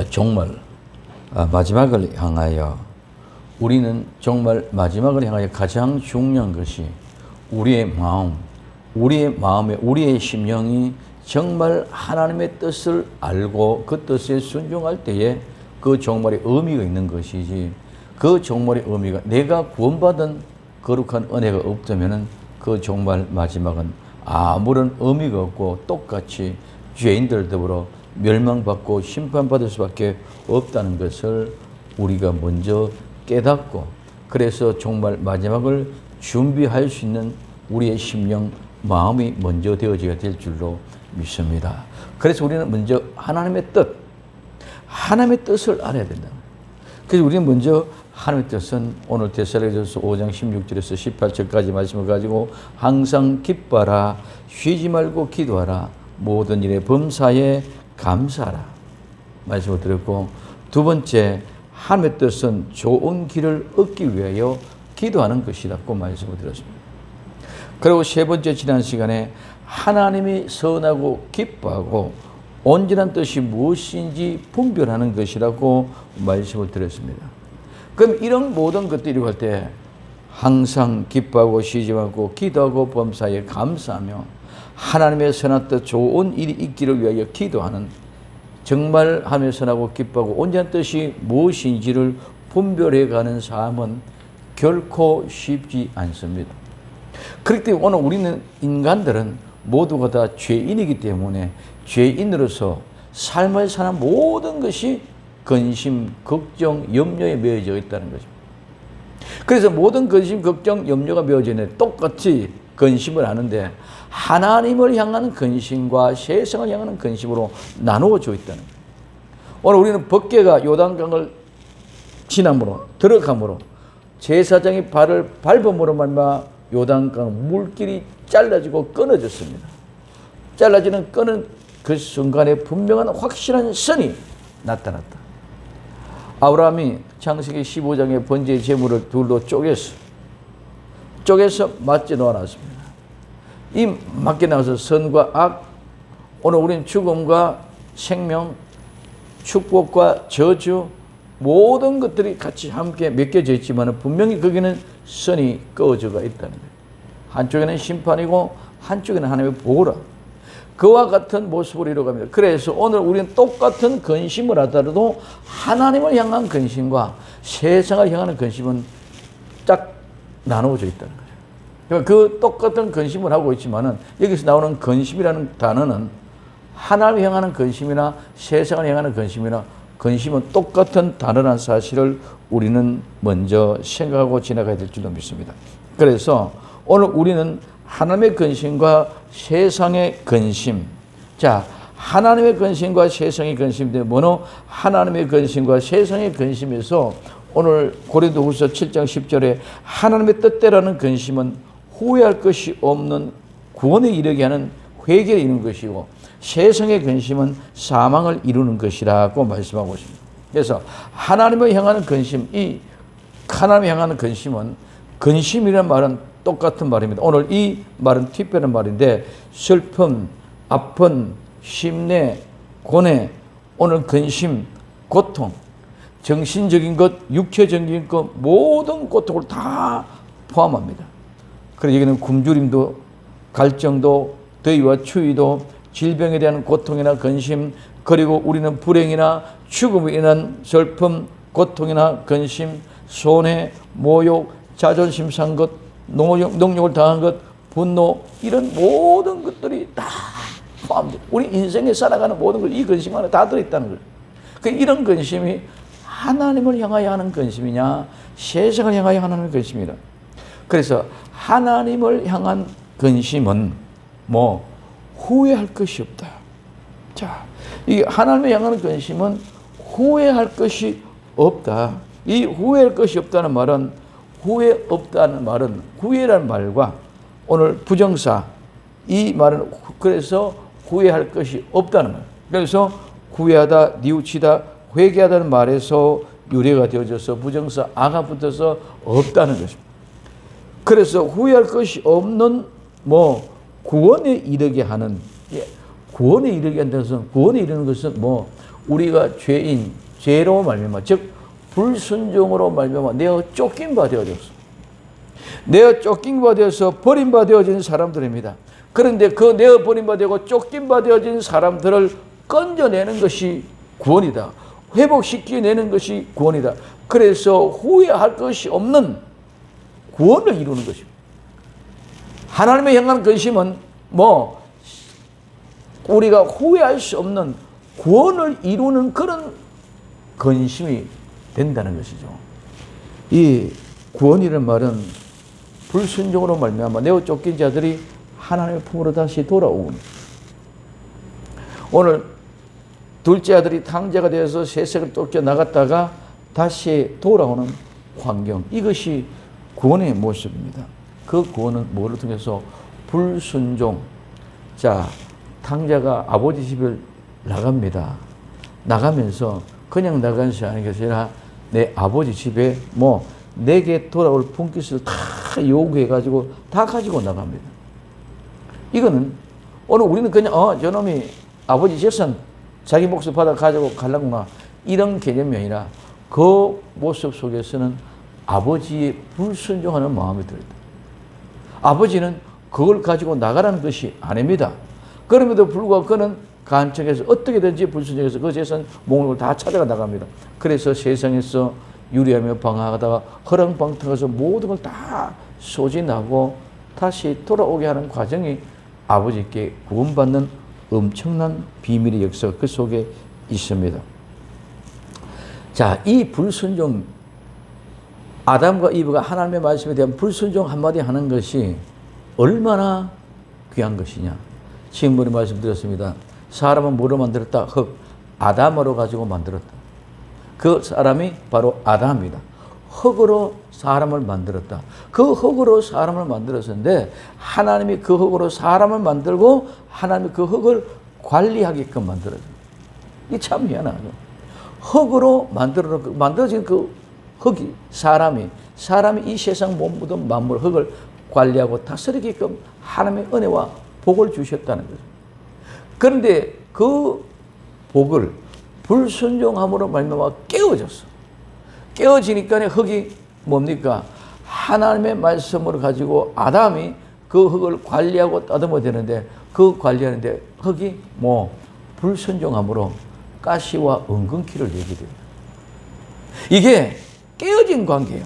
정말 마지막을 향하여 우리는 정말 마지막을 향하여 가장 중요한 것이 우리의 마음에 우리의 심령이 정말 하나님의 뜻을 알고 그 뜻에 순종할 때에 그 정말의 의미가 있는 것이지, 그 정말의 의미가 내가 구원받은 거룩한 은혜가 없다면 그 정말 마지막은 아무런 의미가 없고 똑같이 죄인들 더불어 멸망받고 심판받을 수밖에 없다는 것을 우리가 먼저 깨닫고, 그래서 정말 마지막을 준비할 수 있는 우리의 심령, 마음이 먼저 되어져야 될 줄로 믿습니다. 그래서 우리는 먼저 하나님의 뜻을 알아야 된다. 그래서 우리는 먼저 하나님의 뜻은 오늘 데살로니가서 5장 16절에서 18절까지 말씀을 가지고 항상 기뻐하라, 쉬지 말고 기도하라, 모든 일에 범사에 감사하라 말씀을 드렸고, 두 번째 하나님의 뜻은 좋은 길을 얻기 위하여 기도하는 것이라고 말씀을 드렸습니다. 그리고 세 번째, 지난 시간에 하나님이 선하고 기뻐하고 온전한 뜻이 무엇인지 분별하는 것이라고 말씀을 드렸습니다. 그럼 이런 모든 것들이 할 때 항상 기뻐하고 쉬지 말고 기도하고 범사에 감사하며 하나님의 선한 뜻 좋은 일이 있기를 위하여 기도하는, 정말 하나님의 선하고 기뻐하고 온전한 뜻이 무엇인지를 분별해가는 삶은 결코 쉽지 않습니다. 그렇기 때문에 오늘 우리는 인간들은 모두가 다 죄인이기 때문에 죄인으로서 삶을 사는 모든 것이 근심, 걱정, 염려에 매여져 있다는 것입니다. 그래서 모든 근심, 걱정, 염려가 매여져 있는데 똑같이 근심을 하는데 하나님을 향하는 근심과 세상을 향하는 근심으로 나누어져 있다는 거예요. 오늘 우리는 법궤가 요단강을 지남으로 들어감으로 제사장이 발을 밟음으로 말미암아 요단강 물길이 잘라지고 끊어졌습니다. 잘라지는 끊은 그 순간에 분명한 확실한 선이 나타났다. 아브라함이 창세기 15장의 번제의 제물을 둘로 쪼개서 맞게 놓아놨습니다. 이 맞게 나와서 선과 악, 오늘 우리는 죽음과 생명, 축복과 저주, 모든 것들이 같이 함께 맡겨져 있지만 분명히 거기는 선이 꺼져가 있다는 거예요. 한쪽에는 심판이고 한쪽에는 하나님의 보호라. 그와 같은 모습으로 이루어갑니다. 그래서 오늘 우리는 똑같은 근심을 하더라도 하나님을 향한 근심과 세상을 향하는 근심은 딱 나누어져 있다는 거예요. 그러니까 그 똑같은 근심을 하고 있지만은 여기서 나오는 근심이라는 단어는 하나님을 향하는 근심이나 세상을 향하는 근심이나 근심은 똑같은 단어라는 사실을 우리는 먼저 생각하고 지나가야 될 줄로 믿습니다. 그래서 오늘 우리는 하나님의 근심과 세상의 근심. 자, 하나님의 근심과 세상의 근심인데 뭐노? 하나님의 근심과 세상의 근심에서 오늘 고린도후서 7장 10절에 하나님의 뜻대로는 근심은 후회할 것이 없는 구원에 이르게 하는 회개를 이루는 것이고, 세상의 근심은 사망을 이루는 것이라고 말씀하고 있습니다. 그래서 하나님을 향하는 근심, 이 하나님을 향하는 근심은, 근심이라는 말은 똑같은 말입니다. 오늘 이 말은 특별한 말인데, 슬픔, 아픔, 심내, 고뇌, 오늘 근심, 고통, 정신적인 것, 육체적인 것, 모든 고통을 다 포함합니다. 그래서 여기는 굶주림도, 갈증도, 더위와 추위도, 질병에 대한 고통이나 근심, 그리고 우리는 불행이나 죽음으로 인한 슬픔, 고통이나 근심, 손해, 모욕, 자존심 상한 것, 농욕을 당한 것, 분노, 이런 모든 것들이 다 포함됩니다. 우리 인생에 살아가는 모든 것, 이 근심 안에 다 들어있다는 거예요. 이런 근심이 하나님을 향하여 하는 근심이냐, 세상을 향하여 하는 근심이라. 그래서 하나님을 향한 근심은 후회할 것이 없다. 자, 이 하나님을 향하는 근심은 후회할 것이 없다. 이 후회할 것이 없다는 말은, 후회 없다는 말은 후회라는 말과 오늘 부정사, 이 말은 그래서 후회할 것이 없다는 말. 그래서 후회하다, 뉘우치다, 회개하다는 말에서 유래가 되어져서 부정사 아가 붙어서 없다는 것입니다. 그래서 후회할 것이 없는 구원에 이르게 하는, 구원에 이르게 한다는 것은, 구원에 이르는 것은 우리가 죄로 말미암아, 즉 불순종으로 말미암아 내어 쫓긴 바 되어졌어. 내어 쫓긴 바 되어서 버린 바 되어진 사람들입니다. 그런데 그 내어 버린 바 되고 쫓긴 바 되어진 사람들을 건져내는 것이 구원이다. 회복시켜내는 것이 구원이다. 그래서 후회할 것이 없는 구원을 이루는 것입니다. 하나님의 향한 근심은 우리가 후회할 수 없는 구원을 이루는 그런 근심이 된다는 것이죠. 이 구원이라는 말은 불순종으로 말미암아 내어 쫓긴 자들이 하나님의 품으로 다시 돌아오는, 오늘 둘째 아들이 탕자가 되어서 세상을 쫓겨나갔다가 다시 돌아오는 환경, 이것이 구원의 모습입니다. 그 구원은 뭐를 통해서? 불순종. 자, 탕자가 아버지 집을 나갑니다. 나가면서 그냥 나간 것이 아니라 내 아버지 집에 내게 돌아올 품깃을 다 요구해가지고 다 가지고 나갑니다. 이거는 오늘 우리는 그냥 저놈이 아버지 재산 자기 몫을 받아 가지고 가려구나, 이런 개념이 아니라 그 모습 속에서는 아버지의 불순종하는 마음이 들었다. 아버지는 그걸 가지고 나가라는 것이 아닙니다. 그럼에도 불구하고 그는 간척해서 어떻게든지 불순종해서 그 재산 목록을 다 찾아가 나갑니다. 그래서 세상에서 유리하며 방황하다가 허랑방탕해서 모든 걸 다 소진하고 다시 돌아오게 하는 과정이 아버지께 구원받는 엄청난 비밀의 역사가 그 속에 있습니다. 자, 이 불순종, 아담과 이브가 하나님의 말씀에 대한 불순종 한마디 하는 것이 얼마나 귀한 것이냐. 지금번에 말씀드렸습니다. 사람은 뭐로 만들었다? 흙, 아담으로 가지고 만들었다. 그 사람이 바로 아담이다. 흙으로 사람을 만들었다. 그 흙으로 사람을 만들었는데 하나님이 그 흙으로 사람을 만들고 하나님이 그 흙을 관리하게끔 만들어줍니다. 이게 참 희한하죠. 흙으로 만들어진 그 흙이 사람이 이 세상 몸 만물 흙을 관리하고 다스리게끔 하나님의 은혜와 복을 주셨다는 거죠. 그런데 그 복을 불순종함으로 말미암아 깨어졌어. 깨어지니까 흙이 뭡니까? 하나님의 말씀을 가지고 아담이 그 흙을 관리하고 따듬어야 되는데 그 관리하는데 흙이 불순종함으로 가시와 은근키를 내게 됩니다. 이게 깨어진 관계야.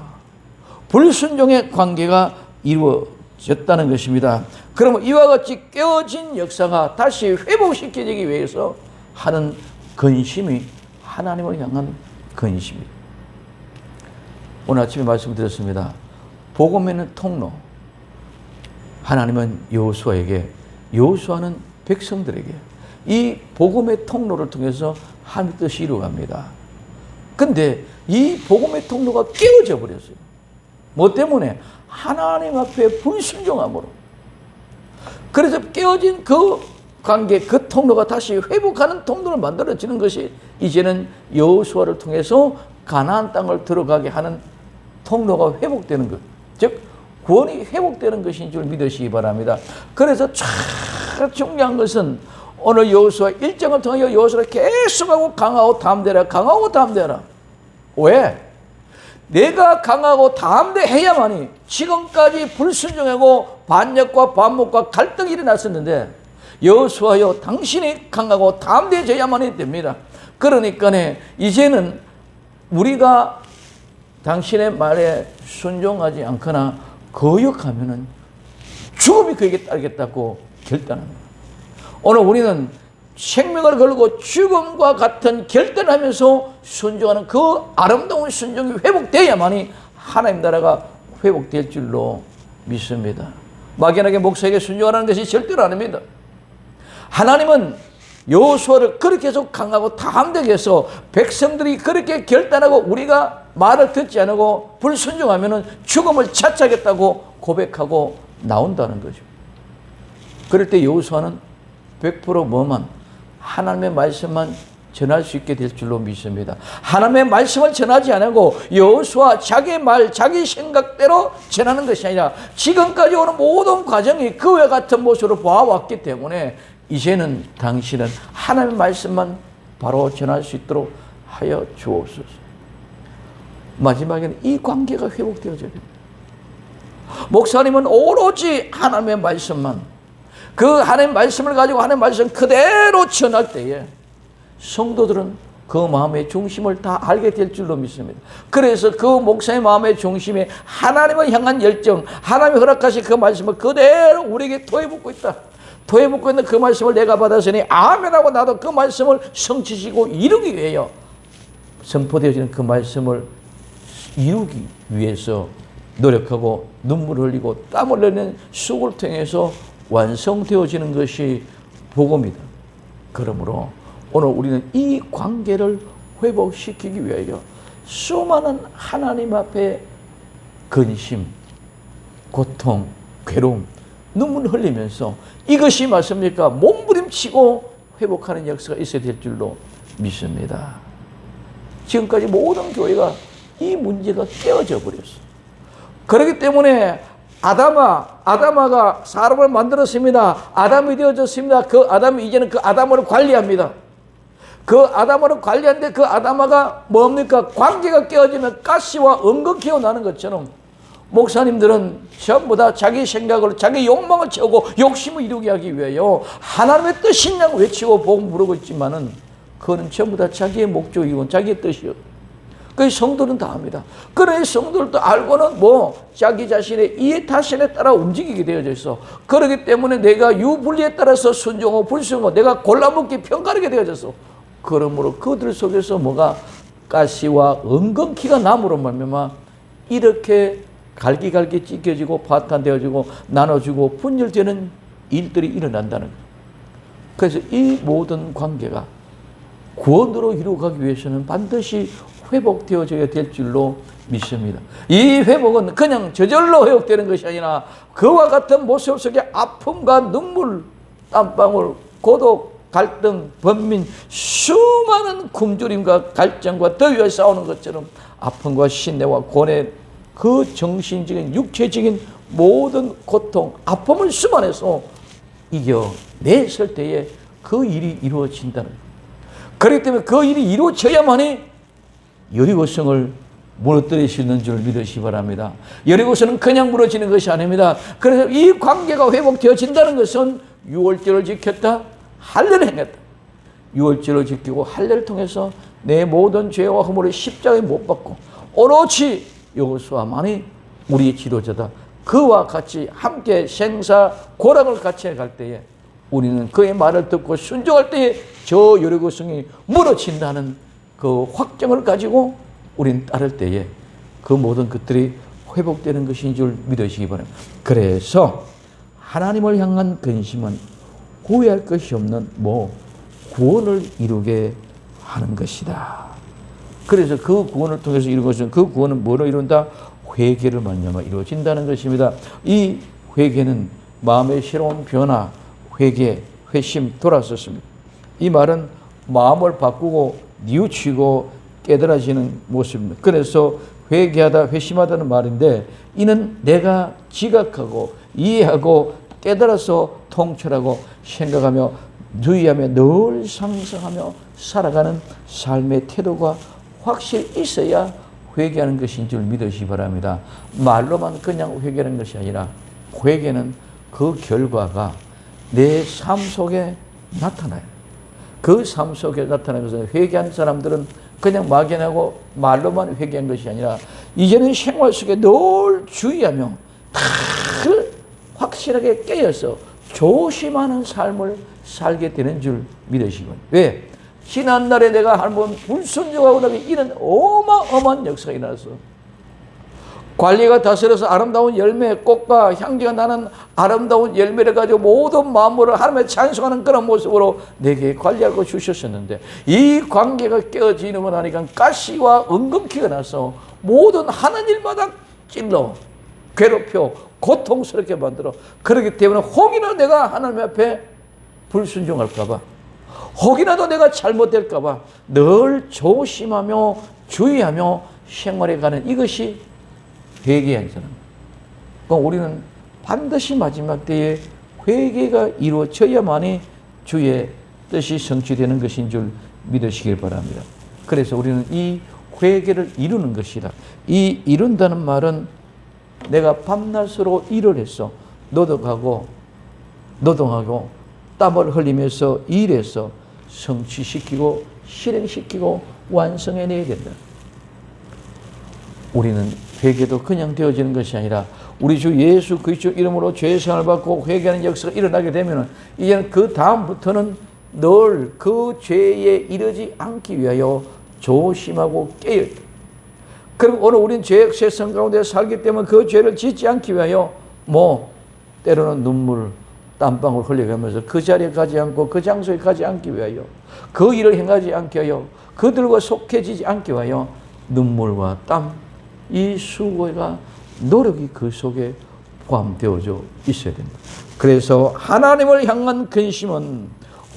불순종의 관계가 이루어졌다는 것입니다. 그러면 이와 같이 깨어진 역사가 다시 회복시켜지기 위해서 하는 근심이 하나님을 향한 근심입니다. 오늘 아침에 말씀드렸습니다. 복음에는 통로. 하나님은 여호수아에게, 여호수아는 백성들에게 이 복음의 통로를 통해서 하나님의 뜻이 이루어갑니다. 근데 이 복음의 통로가 깨어져 버렸어요. 뭐 때문에? 하나님 앞에 불순종함으로. 그래서 깨어진 그 관계, 그 통로가 다시 회복하는 통로를 만들어지는 것이 이제는 여호수아를 통해서 가나안 땅을 들어가게 하는 통로가 회복되는 것, 즉 구원이 회복되는 것인 줄 믿으시기 바랍니다. 그래서 참 중요한 것은 오늘 여호수아 1장을 통하여 여호수아가 계속하고 강하고 담대라, 강하고 담대라. 왜? 내가 강하고 담대해야만이, 지금까지 불순종하고 반역과 반목과 갈등이 일어났었는데 여호수아여 당신이 강하고 담대해져야만이 됩니다. 그러니까 이제는 우리가 당신의 말에 순종하지 않거나 거역하면은 죽음이 그에게 따르겠다고 결단합니다. 오늘 우리는 생명을 걸고 죽음과 같은 결단하면서 순종하는 그 아름다운 순종이 회복돼야만이 하나님 나라가 회복될 줄로 믿습니다. 막연하게 목사에게 순종하는 것이 절대로 아닙니다. 하나님은 여호수아를 그렇게 해서 강하고 담대하게 해서 백성들이 그렇게 결단하고 우리가 말을 듣지 않고 불순종하면 죽음을 차치하겠다고 고백하고 나온다는 거죠. 그럴 때 여호수아는 100% 뭐만? 하나님의 말씀만 전할 수 있게 될 줄로 믿습니다. 하나님의 말씀을 전하지 않고 여호수아 자기 말, 자기 생각대로 전하는 것이 아니라 지금까지 오는 모든 과정이 그와 같은 모습으로 봐왔기 때문에 이제는 당신은 하나님의 말씀만 바로 전할 수 있도록 하여 주옵소서. 마지막에는 이 관계가 회복되어져야 됩니다. 목사님은 오로지 하나님의 말씀만, 그 하나님의 말씀을 가지고 하나님의 말씀 그대로 전할 때에 성도들은 그 마음의 중심을 다 알게 될 줄로 믿습니다. 그래서 그 목사의 마음의 중심에 하나님을 향한 열정, 하나님이 허락하신 그 말씀을 그대로 우리에게 토해붓고 있다. 토해붓고 있는 그 말씀을 내가 받았으니 아멘하고 나도 그 말씀을 성취시키고 이루기 위하여 선포되어지는 그 말씀을 이루기 위해서 노력하고 눈물을 흘리고 땀을 흘리는 수고를 통해서 완성되어지는 것이 복음이다. 그러므로 오늘 우리는 이 관계를 회복시키기 위하여 수많은 하나님 앞에 근심, 고통, 괴로움, 눈물을 흘리면서 이것이 맞습니까? 몸부림치고 회복하는 역사가 있어야 될 줄로 믿습니다. 지금까지 모든 교회가 이 문제가 깨어져 버렸어. 그렇기 때문에 아담아가 사람을 만들었습니다. 아담이 되어졌습니다. 그 아담이 이제는 그 아담을 관리합니다. 그 아담을 관리하는데 그 아담아가 뭡니까? 관계가 깨어지면 가시와 은근키가 나는 것처럼 목사님들은 전부 다 자기 생각으로 자기 욕망을 채우고 욕심을 이루게 하기 위하여 하나님의 뜻이냐고 외치고 복음 부르고 있지만은 그거는 전부 다 자기의 목적이고 자기의 뜻이요. 그 성도는 다 합니다. 그래 성도들도 알고는 자기 자신의 이해 타신에 따라 움직이게 되어져 있어. 그렇기 때문에 내가 유불리에 따라서 순종하고 불순종하고 내가 골라먹기 평가하게 되어졌어. 그러므로 그들 속에서 가시와 은근키가 남으로 말미암아 이렇게 갈기갈기 찢겨지고 파탄되어지고 나눠지고 분열되는 일들이 일어난다는 거예요. 그래서 이 모든 관계가 구원으로 이루어가기 위해서는 반드시 회복되어져야 될 줄로 믿습니다. 이 회복은 그냥 저절로 회복되는 것이 아니라 그와 같은 모습 속에 아픔과 눈물, 땀방울, 고독, 갈등, 번민, 수많은 굶주림과 갈증과 더위와 싸우는 것처럼 아픔과 신내와 고뇌, 그 정신적인 육체적인 모든 고통, 아픔을 수반해서 이겨냈을 때에 그 일이 이루어진다는 거예요. 그렇기 때문에 그 일이 이루어져야만이 여리고성을 무너뜨릴 수 있는 줄 믿으시기 바랍니다. 여리고성은 그냥 무너지는 것이 아닙니다. 그래서 이 관계가 회복되어진다는 것은 유월절을 지켰다, 할례를 행했다. 유월절을 지키고 할례를 통해서 내 모든 죄와 허물을 십자가에 못 박고 오로지 여호수아만이 우리의 지도자다. 그와 같이 함께 생사 고락을 같이 갈 때에 우리는 그의 말을 듣고 순종할 때에 저 여리고성이 무너진다는 그 확정을 가지고 우리는 따를 때에 그 모든 것들이 회복되는 것인 줄 믿으시기 바랍니다. 그래서 하나님을 향한 근심은 후회할 것이 없는 구원을 이루게 하는 것이다. 그래서 그 구원을 통해서 이룬 것은 그 구원은 뭐로 이룬다? 회개를 말미암아 이루어진다는 것입니다. 이 회개는 마음의 새로운 변화, 회개, 회심, 돌아섰습니다. 이 말은 마음을 바꾸고 뉘우치고 깨달아지는 모습입니다. 그래서 회개하다, 회심하다는 말인데 이는 내가 지각하고 이해하고 깨달아서 통찰하고 생각하며 주의하며 늘 상승하며 살아가는 삶의 태도가 확실히 있어야 회개하는 것인 줄 믿으시기 바랍니다. 말로만 그냥 회개하는 것이 아니라 회개는 그 결과가 내 삶 속에 나타나요. 그 삶 속에 나타나는 것은 회개한 사람들은 그냥 막연하고 말로만 회개한 것이 아니라 이제는 생활 속에 늘 주의하며 늘 확실하게 깨어서 조심하는 삶을 살게 되는 줄 믿으시고. 왜? 지난날에 내가 한번 불순종하고 나면 이런 어마어마한 역사가 일어났어. 관리가 다스려서 아름다운 열매, 꽃과 향기가 나는 아름다운 열매를 가지고 모든 만물을 하나님의 찬송하는 그런 모습으로 내게 관리하고 주셨었는데 이 관계가 깨어지는 건 하니까 가시와 은근키가 나서 모든 하는 일마다 찔러 괴롭혀 고통스럽게 만들어. 그렇기 때문에 혹이나 내가 하나님 앞에 불순종할까봐, 혹이라도 내가 잘못될까봐 늘 조심하며 주의하며 생활해가는 이것이 회개한 사람. 그럼 우리는 반드시 마지막 때에 회개가 이루어져야만이 주의 뜻이 성취되는 것인 줄 믿으시길 바랍니다. 그래서 우리는 이 회개를 이루는 것이다. 이 이룬다는 말은 내가 밤낮으로 일을 했어. 노동하고 땀을 흘리면서 일해서 성취시키고 실행시키고 완성해내야 된다. 우리는 회개도 그냥 되어지는 것이 아니라 우리 주 예수 그리스도 이름으로 죄사함을 받고 회개하는 역사가 일어나게 되면 이제는 그 다음부터는 늘 그 죄에 이르지 않기 위하여 조심하고 깨어야 돼. 그리고 오늘 우린 죄의 세상 가운데 살기 때문에 그 죄를 짓지 않기 위하여 때로는 눈물, 땀방울 흘려가면서 그 자리에 가지 않고 그 장소에 가지 않기 위하여 그 일을 행하지 않게 하여 그들과 속해지지 않게 하여 눈물과 땀, 이 수고가 노력이 그 속에 포함되어져 있어야 됩니다. 그래서 하나님을 향한 근심은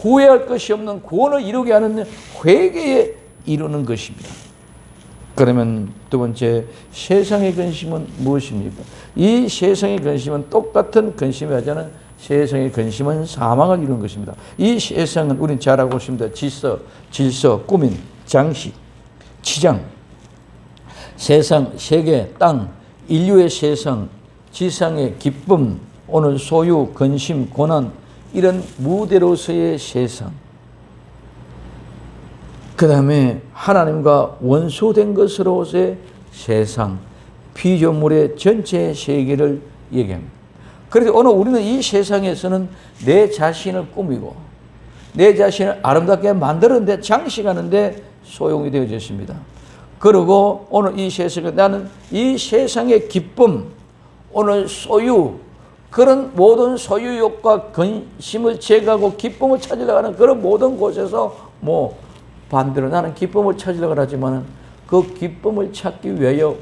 후회할 것이 없는 구원을 이루게 하는 회개에 이루는 것입니다. 그러면 두 번째, 세상의 근심은 무엇입니까? 이 세상의 근심은 똑같은 근심이 하자는 세상의 근심은 사망을 이루는 것입니다. 이 세상은 우린 잘 알고 있습니다. 질서, 꾸민, 장식, 치장, 세상, 세계, 땅, 인류의 세상, 지상의 기쁨, 오늘 소유, 근심, 고난, 이런 무대로서의 세상. 그 다음에 하나님과 원수된 것으로서의 세상, 피조물의 전체 세계를 얘기합니다. 그래서 오늘 우리는 이 세상에서는 내 자신을 꾸미고 내 자신을 아름답게 만드는데 장식하는데 소용이 되어졌습니다. 그리고 오늘 이 세상에 나는 이 세상의 기쁨, 오늘 소유, 그런 모든 소유욕과 근심을 제거하고 기쁨을 찾으려고 하는 그런 모든 곳에서 반대로 나는 기쁨을 찾으려고 하지만 그 기쁨을 찾기 위하여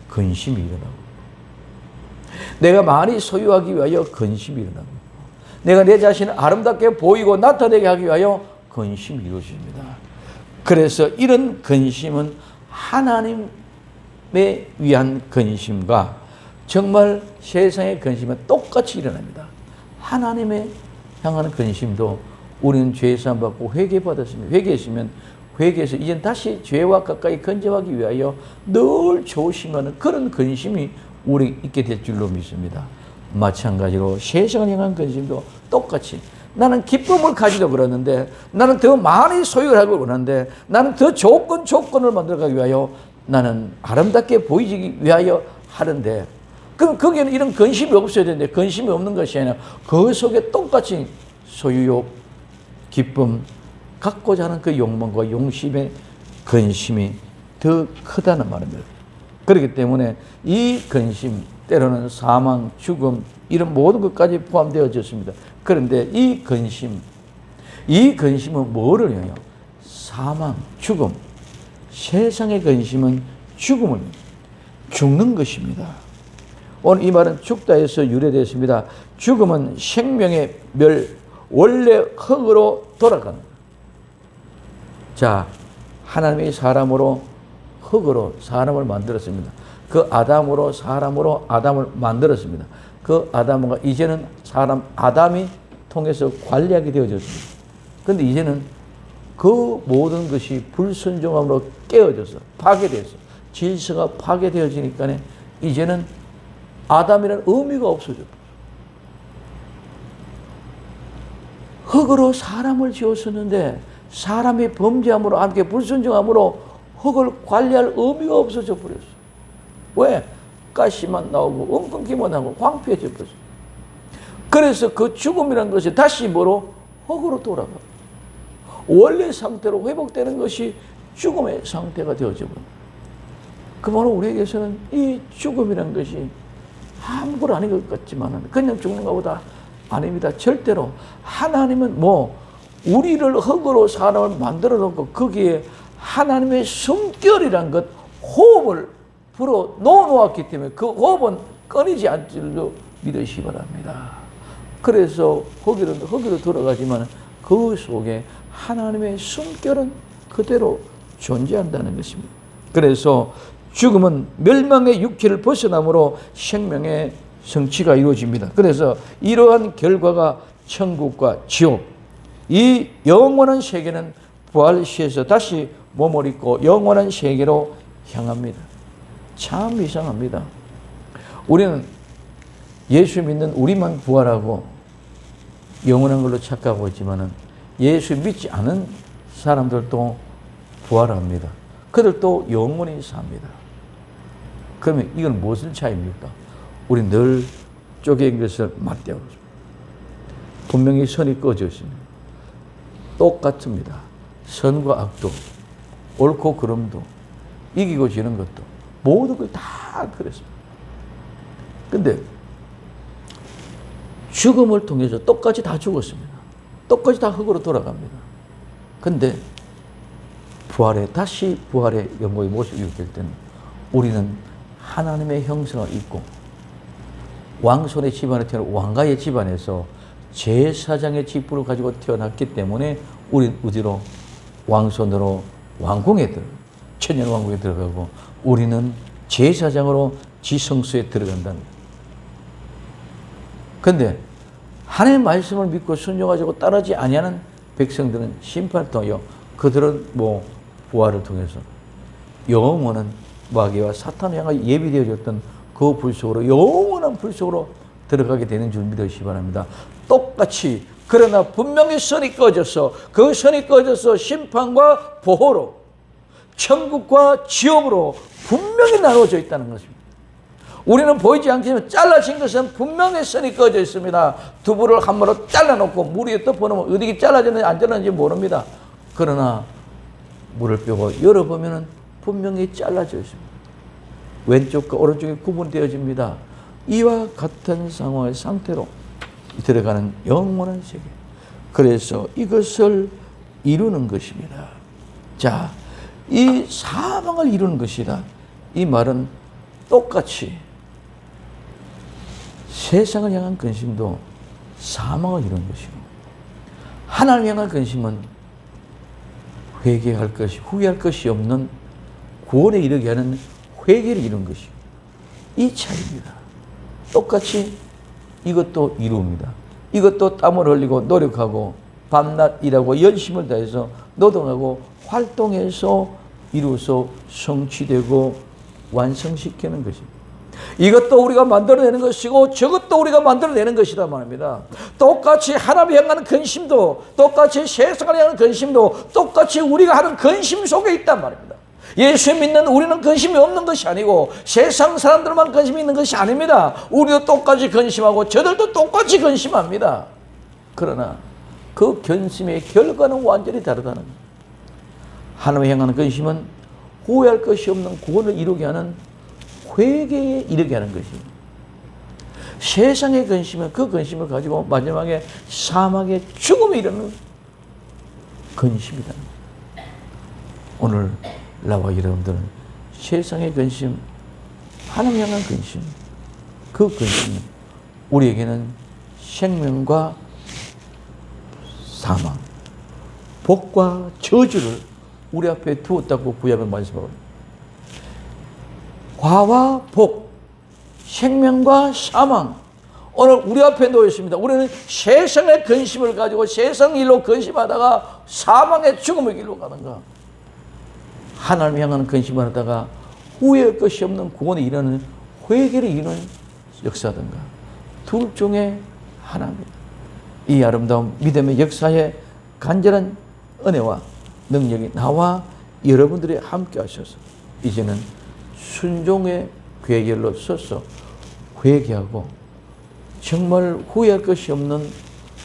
근심이 일어나고 내가 많이 소유하기 위하여 근심이 일어나고 내가 내 자신을 아름답게 보이고 나타내게 하기 위하여 근심이 이루어집니다. 그래서 이런 근심은 하나님에 위한 근심과 정말 세상의 근심은 똑같이 일어납니다. 하나님의 향하는 근심도 우리는 죄사함 받고 회개받았습니다. 회개했으면 회개해서 이젠 다시 죄와 가까이 건져가기 위하여 늘 조심하는 그런 근심이 우리 있게 될 줄로 믿습니다. 마찬가지로 세상을 향한 근심도 똑같이 나는 기쁨을 가지려고 그러는데 나는 더 많이 소유를 하고 그러는데 나는 더 조건을 만들어가기 위하여 나는 아름답게 보이기 위하여 하는데 그럼 거기에는 이런 근심이 없어야 되는데 근심이 없는 것이 아니라 그 속에 똑같이 소유욕, 기쁨, 갖고자 하는 그 욕망과 용심의 근심이 더 크다는 말입니다. 그렇기 때문에 이 근심, 때로는 사망, 죽음 이런 모든 것까지 포함되어졌습니다. 그런데 이 근심은 뭐를 해요? 사망, 죽음. 세상의 근심은 죽는 것입니다. 오늘 이 말은 죽다에서 유래되었습니다. 죽음은 생명의 원래 흙으로 돌아가는. 자, 하나님이 사람으로 흙으로 사람을 만들었습니다. 그 사람으로 아담을 만들었습니다. 그 아담과 이제는 아담이 통해서 관리하게 되어졌습니다. 그런데 이제는 그 모든 것이 불순종함으로 깨어져서 파괴돼서 질서가 파괴되어지니까 이제는 아담이라는 의미가 없어졌고 흙으로 사람을 지었었는데 사람이 범죄함으로 함께 불순종함으로 흙을 관리할 의미가 없어져 버렸어. 왜? 가시만 나오고 엉겅기만 하고 황폐해져 버렸어. 그래서 그 죽음이라는 것이 다시 흙으로 돌아가. 원래 상태로 회복되는 것이 죽음의 상태가 되어져 버려. 그 바로 우리에게서는 이 죽음이라는 것이 아무것도 아닌 것 같지만 그냥 죽는 것보다 아닙니다. 절대로 하나님은 우리를 흙으로 사람을 만들어 놓고 거기에 하나님의 숨결이란 것, 호흡을 불어 넣어놓았기 때문에 그 호흡은 끊이지 않을 줄로 믿으시기 바랍니다. 그래서 흙으로 들어가지만 그 속에 하나님의 숨결은 그대로 존재한다는 것입니다. 그래서 죽음은 멸망의 육체를 벗어남으로 생명의 성취가 이루어집니다. 그래서 이러한 결과가 천국과 지옥, 이 영원한 세계는 부활시에서 다시 몸을 입고 영원한 세계로 향합니다. 참 이상합니다. 우리는 예수 믿는 우리만 부활하고 영원한 걸로 착각하고 있지만은 예수 믿지 않은 사람들도 부활합니다. 그들도 영원히 삽니다. 그러면 이건 무슨 차이입니까? 우리 늘 쪼갠 것을 맞대고 있습니다. 분명히 선이 꺼져 있습니다. 똑같습니다. 선과 악도, 옳고 그름도, 이기고 지는 것도 모든 걸 다 그랬습니다. 근데 죽음을 통해서 똑같이 다 죽었습니다. 똑같이 다 흙으로 돌아갑니다. 근데 다시 부활의 영광의 모습이 될 때는 우리는 하나님의 형상을 입고 왕손의 집안에 태어난 왕가의 집안에서 제사장의 직분을 가지고 태어났기 때문에 우리는 어디로? 왕손으로 왕궁에 천년 왕궁에 들어가고 우리는 제사장으로 지성소에 들어간다는 거예요. 근데 하나님의 말씀을 믿고 순종하고 따르지 아니하는 백성들은 심판을 통하여 그들은 부활을 통해서 영원한 마귀와 사탄을 향하여 예비되어졌던 그 불 속으로 영원한 불 속으로 들어가게 되는 줄 믿으시기 바랍니다. 똑같이 그러나 분명히 선이 꺼져서 그 선이 꺼져서 심판과 보호로 천국과 지옥으로 분명히 나누어져 있다는 것입니다. 우리는 보이지 않지만 잘라진 것은 분명히 선이 꺼져 있습니다. 두부를 한 마로 잘라놓고 물 위에 덮어놓으면 어디 잘라졌는지 안 잘라졌는지 모릅니다. 그러나 물을 빼고 열어보면 분명히 잘라져 있습니다. 왼쪽과 오른쪽이 구분되어집니다. 이와 같은 상황의 상태로 들어가는 영원한 세계. 그래서 이것을 이루는 것입니다. 자, 이 사망을 이루는 것이다. 이 말은 똑같이 세상을 향한 근심도 사망을 이루는 것이고 하나님을 향한 근심은 회개할 것이 후회할 것이 없는 구원에 이르게 하는 회개를 이루는 것이고 이 차이입니다. 똑같이 이것도 이루입니다. 이것도 땀을 흘리고 노력하고 밤낮 일하고 열심을 다해서 노동하고 활동해서 이루어서 성취되고 완성시키는 것입니다. 이것도 우리가 만들어내는 것이고 저것도 우리가 만들어내는 것이다 말입니다. 똑같이 하나님을 향하는 근심도 똑같이 세상을 향하는 근심도 똑같이 우리가 하는 근심 속에 있단 말입니다. 예수 믿는 우리는 근심이 없는 것이 아니고 세상 사람들만 근심이 있는 것이 아닙니다. 우리도 똑같이 근심하고 저들도 똑같이 근심합니다. 그러나 그 근심의 결과는 완전히 다르다는 거예요. 하나님을 향하는 근심은 후회할 것이 없는 구원을 이루게 하는 회개에 이르게 하는 것입니다. 세상의 근심은 그 근심을 가지고 마지막에 사망의 죽음에 이르는 근심이다. 오늘 나와 여러분들은 세상의 근심, 하나님 향한 근심, 그 근심은 우리에게는 생명과 사망, 복과 저주를 우리 앞에 두었다고 구약은 말씀하고 화와 복, 생명과 사망 오늘 우리 앞에 놓여 있습니다. 우리는 세상의 근심을 가지고 세상 일로 근심하다가 사망의 죽음의 길로 가는가, 하나님 향하는 근심을 하다가 후회할 것이 없는 구원에 이르는 회개를 이루는 역사든가, 둘 중에 하나입니다. 이 아름다운 믿음의 역사에 간절한 은혜와 능력이 나와 여러분들이 함께 하셔서 이제는 순종의 괴결로 서서 회개하고 정말 후회할 것이 없는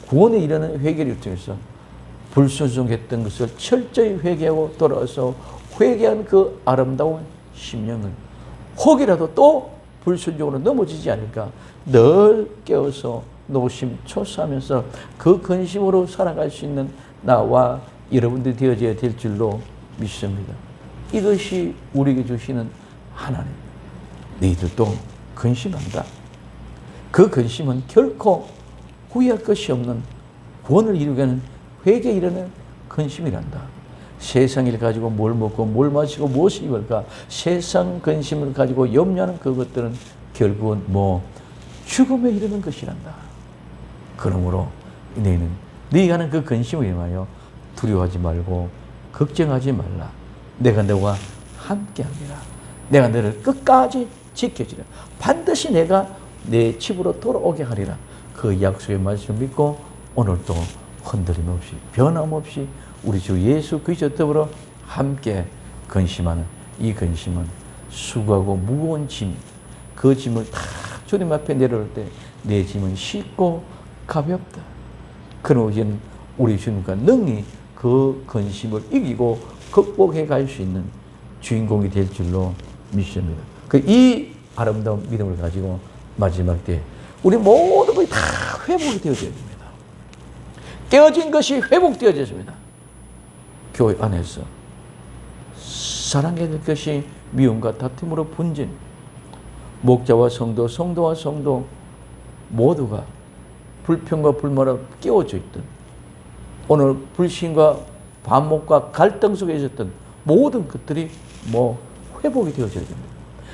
구원에 이르는 회개를 통해서 불순종했던 것을 철저히 회개하고 돌아와서 회개한 그 아름다운 심령을 혹이라도 또 불순종으로 넘어지지 않을까 늘 깨어서 노심초사하면서 그 근심으로 살아갈 수 있는 나와 여러분들이 되어져야 될 줄로 믿습니다. 이것이 우리에게 주시는 하나님. 너희들도 근심한다. 그 근심은 결코 후회할 것이 없는 구원을 이루게 하는 회개에 이르는 근심이란다. 세상 일 가지고 뭘 먹고 뭘 마시고 무엇을 입을까, 세상 근심을 가지고 염려하는 그것들은 결국은 죽음에 이르는 것이란다. 그러므로 너희는 네가 하는 그 근심을 인하여 두려워하지 말고 걱정하지 말라. 내가 너와 함께하리라. 내가 너를 끝까지 지켜주리라. 반드시 내가 내 집으로 돌아오게 하리라. 그 약속의 말씀을 믿고 오늘도 흔들림 없이 변함없이 우리 주 예수 그리스도 더불어 함께 근심하는 이 근심은 수고하고 무거운 짐, 그 짐을 다 주님 앞에 내려올 때 내 짐은 쉽고 가볍다. 그러므로 이제는 우리 주님과 능히 그 근심을 이기고 극복해 갈 수 있는 주인공이 될 줄로 믿습니다. 이 아름다운 믿음을 가지고 마지막 때 우리 모든 것이 다 회복이 되어져야 됩니다. 깨어진 것이 회복되어졌습니다. 교회 안에서 사랑해야 될 것이 미움과 다툼으로 분진, 목자와 성도, 성도와 성도 모두가 불평과 불만으로 깨어져 있던, 오늘 불신과 반목과 갈등 속에 있었던 모든 것들이 회복이 되어져야 됩니다.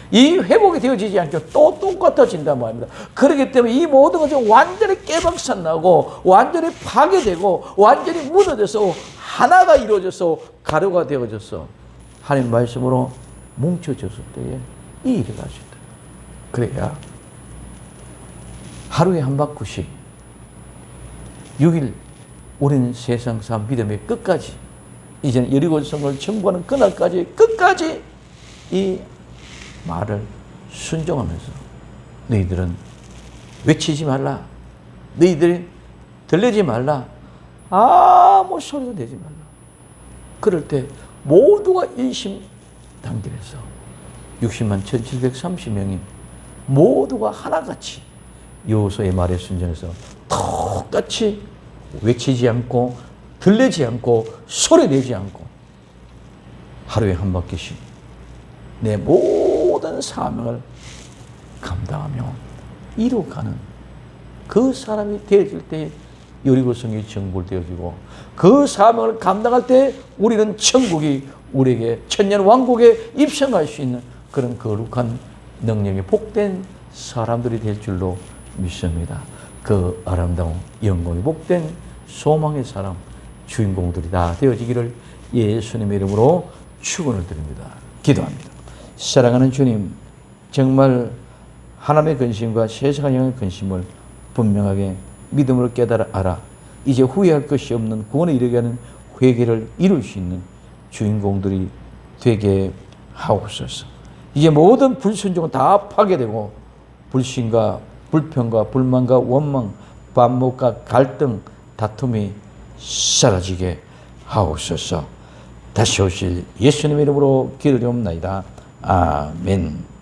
이 회복이 되어지지 않게 또 똑같아진단 말입니다. 그렇기 때문에 이 모든 것이 완전히 깨박산나고 완전히 파괴되고 완전히 무너져서 하나가 이루어져서 가루가 되어져서 하나님 말씀으로 뭉쳐졌을 때에 이 일이 갈 수 있다. 그래야 하루에 한 바퀴씩 6일 우리는 세상 삶 믿음의 끝까지, 이제는 여리고 성을 청구하는 그날까지 끝까지 이 말을 순종하면서 너희들은 외치지 말라, 너희들이 들리지 말라, 아무 소리도 내지 말라. 그럴 때 모두가 일심단결해서 60만 1730명이 모두가 하나같이 여호수아의 말에 순종해서 똑같이 외치지 않고 들리지 않고 소리 내지 않고 하루에 한 바퀴씩 내 모든 사명을 감당하며 이루어가는 그 사람이 되어질 때 여리고성이 정벌되어지고, 그 사명을 감당할 때 우리는 천국이 우리에게 천년 왕국에 입성할 수 있는 그런 거룩한 능력이 복된 사람들이 될 줄로 믿습니다. 그 아름다운 영광이 복된 소망의 사람, 주인공들이 다 되어지기를 예수님의 이름으로 축원을 드립니다. 기도합니다. 사랑하는 주님, 정말 하나님의 근심과 세상을 향한 근심을 분명하게 믿음으로 깨달아 알아 이제 후회할 것이 없는 구원에 이르게 하는 회개를 이룰 수 있는 주인공들이 되게 하옵소서. 이제 모든 불순종은 다 파괴되고 불신과 불평과 불만과 원망, 반목과 갈등, 다툼이 사라지게 하옵소서. 다시 오실 예수님의 이름으로 기도드리옵나이다. 아멘.